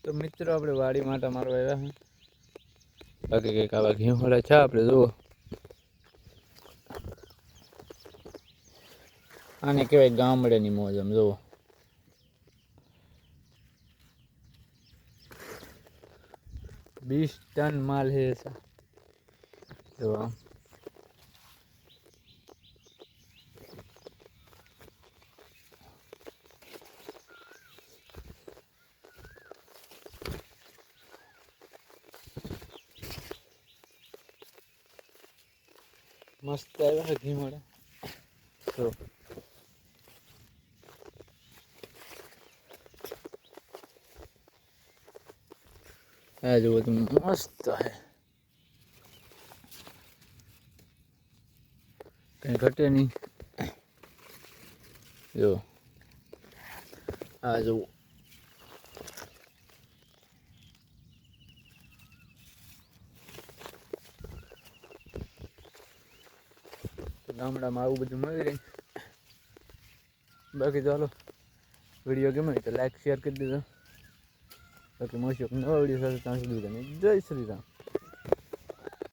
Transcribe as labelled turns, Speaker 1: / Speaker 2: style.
Speaker 1: તો મિત્રો આપણે વાડી માટે મારવા આવ્યા છે. બાકી કંઈક આવા ઘીહોડા છે આપણે જુઓ. આને કહેવાય ગામડેની મોજ. આમ જુઓ, 20 टन माल है ऐसा. तो मस्त है घी मोड़ा. तो जो तो मस्त है, कहीं घटे नहीं. जो आ जो ગામડામાં આવું બધું મળી રહે. બાકી ચાલો, વિડીયો ગમે તો લાઈક શેર કરી દેજો. બાકી મળશું નવા વિડીયો સાથે. ત્યાં સુધી જય શ્રી રામ.